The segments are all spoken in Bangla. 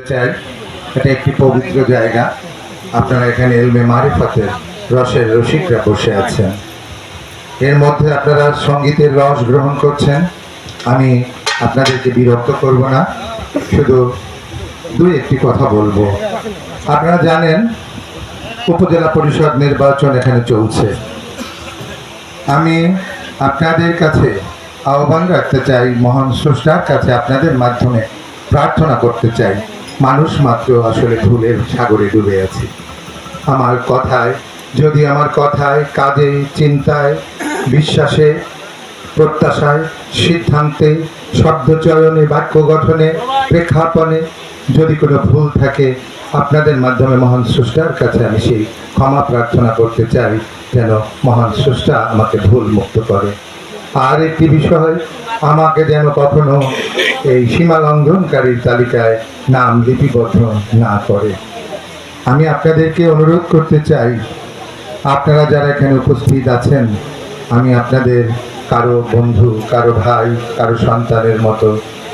চাই এটা একটি পবিত্র জায়গা। আপনারা এখানে এলমে মারিফতের রসের রসিকরা বসে আছেন, এর মধ্যে আপনারা সঙ্গীতের রস গ্রহণ করছেন। আমি আপনাদেরকে বিরক্ত করব না, শুধু দুই একটি কথা বলবো। আপনারা জানেন উপজেলা পরিষদ নির্বাচন এখানে চলছে। আমি আপনাদের কাছে আহ্বান রাখতে চাই, মহান স্রষ্টার কাছে আপনাদের মাধ্যমে প্রার্থনা করতে চাই। মানুষ মাত্র আসলে ভুলের সাগরে ডুবে আছে। আমার কথায়, কাজে, চিন্তায়, বিশ্বাসে, প্রত্যাশায়, সিদ্ধান্তে, শব্দচয়নে, বাক্য গঠনে, প্রেক্ষাপনে যদি কোনো ভুল থাকে, আপনাদের মাধ্যমে মহান স্রষ্টার কাছে আমি সেই ক্ষমা প্রার্থনা করতে চাই, যেন মহান স্রষ্টা আমাকে ভুল মুক্ত করে। আর একটি বিষয়, আমাকে যেন কখনো এই সীমা লঙ্ঘনকারীর তালিকায় নাম লিপিবদ্ধ না করে। আমি আপনাদেরকে অনুরোধ করতে চাই, আপনারা যারা এখানে উপস্থিত আছেন, আমি আপনাদের কারো বন্ধু, কারো ভাই, কারো সন্তানের মতো।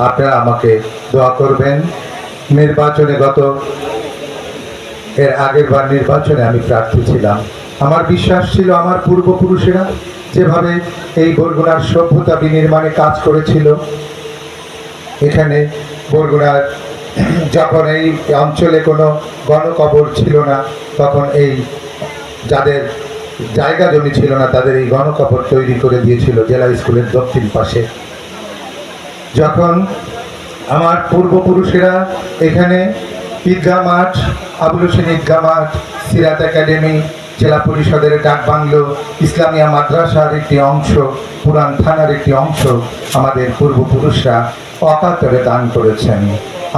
আপনারা আমাকে দোয়া করবেন। এর আগের বার নির্বাচনে আমি প্রার্থী ছিলাম। আমার বিশ্বাস ছিল আমার পূর্বপুরুষেরা যেভাবে এই বরগুনার সভ্যতা বিনির্মাণে কাজ করেছিল, এখানে বরগুনার যখন এই অঞ্চলে কোনো গণকবর ছিল না, তখন এই যাদের জায়গা জমি ছিল না তাদের এই গণকবর তৈরি করে দিয়েছিল জেলা স্কুলের দক্ষিণ পাশে। যখন আমার পূর্বপুরুষেরা এখানে ঈদগাহ মাঠ, আবুল হোসেন ঈদগাহ মাঠ, সিরাত একাডেমি, জেলা পরিষদের ডাক বাংলো, ইসলামিয়া মাদ্রাসার একটি অংশ, পুরান থানার একটি অংশ আমাদের পূর্বপুরুষরা অকাতরে দান করেছেন।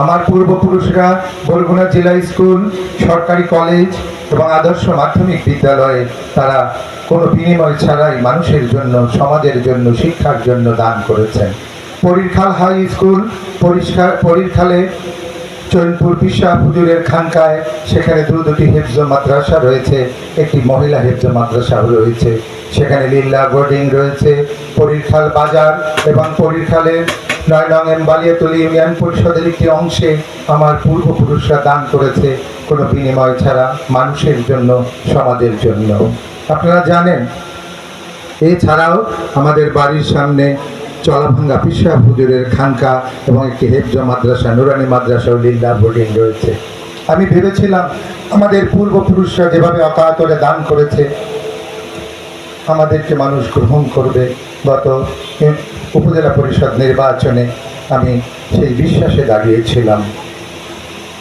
আমার পূর্বপুরুষরা বরগুনা জেলা স্কুল, সরকারি কলেজ এবং আদর্শ মাধ্যমিক বিদ্যালয়ে তারা কোনো বিনিময় ছাড়াই মানুষের জন্য, সমাজের জন্য, শিক্ষার জন্য দান করেছেন। পরীরখাল হাই স্কুল, পরীরখালে চৈনপুর পিসা হুজুরের খানকায়, সেখানে দুটি হেফজ মাদ্রাসা রয়েছে, একটি মহিলা হেফজ মাদ্রাসা রয়েছে, সেখানে লিল্লা বোর্ডিং রয়েছে। পরীরখাল বাজার এবং পরীরখালের 9 নং বালিয়াতলী ইউনিয়ন পরিষদের একটি অংশে আমার পূর্বপুরুষরা দান করেছে কোনো বিনিময় ছাড়া, মানুষের জন্য, সমাজের জন্য। আপনারা জানেন, এছাড়াও আমাদের বাড়ির সামনে চলাভাঙ্গা পিসা হুজুরের খানকা এবং একটি হেফজ মাদ্রাসা, নুরানি মাদ্রাসা ও লিল্লা বোর্ডিং রয়েছে। আমি ভেবেছিলাম আমাদের পূর্বপুরুষরা যেভাবে অকাতরে দান করেছে, আমাদেরকে মানুষ গ্রহণ করবে। গত উপজেলা পরিষদ নির্বাচনে আমি সেই বিশ্বাসে দাঁড়িয়েছিলাম।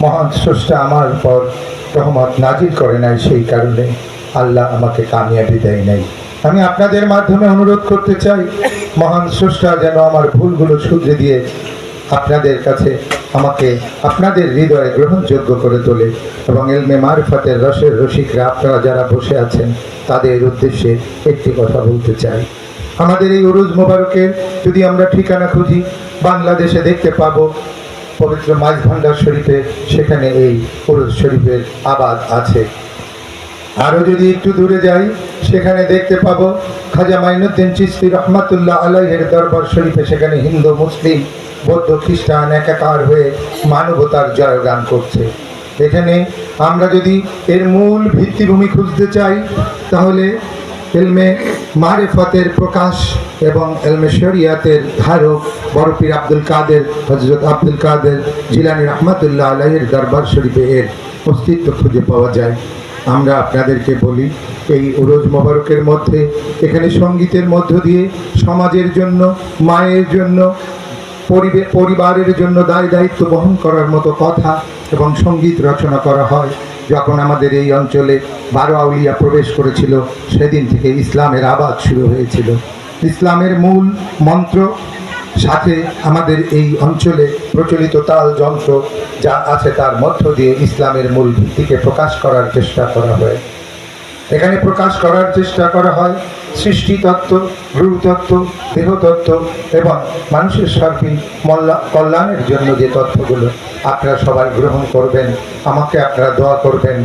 মহান স্রষ্টা আমার উপর রহমত নাজিল করে নাই, সেই কারণে আল্লাহ আমাকে কামিয়াবি দেয় নাই। আমি আপনাদের মাধ্যমে অনুরোধ করতে চাই, মহান স্রষ্টা যেন আমার ভুলগুলো শুধরে দিয়ে আপনাদের কাছে আমাকে আপনাদের হৃদয়ে গ্রহণযোগ্য করে তোলে। এবং এলমে মারিফতের রসের রসিকরা আপনারা যারা বসে আছেন, তাদের উদ্দেশ্যে একটি কথা বলতে চাই। আমাদের এই উরুজ মোবারকের যদি আমরা ঠিকানা খুঁজি, বাংলাদেশে দেখতে পাবো পবিত্র মাঝ ভান্ডার শরীফে, সেখানে এই উরুজ শরীফের আবাদ আছে। আরও যদি একটু দূরে যাই, সেখানে দেখতে পাবো খাজা মাইনুদ্দিন চিশতি রহমাতুল্লাহ আলাইহির দরবার শরীফে, সেখানে হিন্দু, মুসলিম, বৌদ্ধ, খ্রিস্টান একাকার হয়ে মানবতার জয়গান করছে। এখানে আমরা যদি এর মূল ভিত্তিভূমি খুঁজতে চাই, তাহলে এলমে মারিফতের প্রকাশ এবং এলমে শরিয়াতের ধারক বড় পীর আব্দুল কাদের, হযরত আব্দুল কাদের জিলানী রহমাতুল্লাহ আলাইহির দরবার শরীফে এর অস্তিত্ব খুঁজে পাওয়া যায়। আমরা আপনাদেরকে বলি, এই উরুজ মোবারকের মধ্যে এখানে সঙ্গীতের মধ্য দিয়ে সমাজের জন্য, মায়ের জন্য, পরিবারের জন্য দায় দায়িত্ব বহন করার মতো কথা এবং সঙ্গীত রচনা করা হয়। যখন আমাদের এই অঞ্চলে 12 আউলিয়া প্রবেশ করেছিল, সেদিন থেকে ইসলামের আবাদ শুরু হয়েছিল। ইসলামের মূল মন্ত্র সাথে আমাদের এই অঞ্চলে প্রচলিত তাল যন্ত্র যা আছে, তার মধ্য দিয়ে ইসলামের মূল ভিত্তিকে প্রকাশ করার চেষ্টা করা হয়। এখানে প্রকাশ করার চেষ্টা করা হয় সৃষ্টিতত্ত্ব, রূপতত্ত্ব, দেহতত্ত্ব এবং মানুষের সার্বিক কল্যাণের জন্য যে তথ্যগুলো আপনারা সবাই গ্রহণ করবেন। আমাকে আপনারা দোয়া করবেন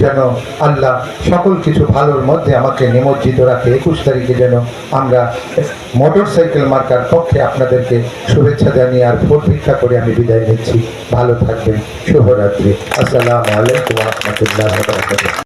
যেন আল্লাহ সকল কিছু ভালোর মধ্যে আমাকে নিমজ্জিত রাখে। 21 তারিখে যেন আমরা মোটর সাইকেল মার্কার পক্ষে আপনাদেরকে শুভেচ্ছা জানিয়ে আর ভোট ভিক্ষা করে আমি বিদায় নিচ্ছি। ভালো থাকবেন। শুভরাত্রি। আসসালামু আলাইকুম ওয়া রাহমাতুল্লাহি ওয়া বারাকাতুহু।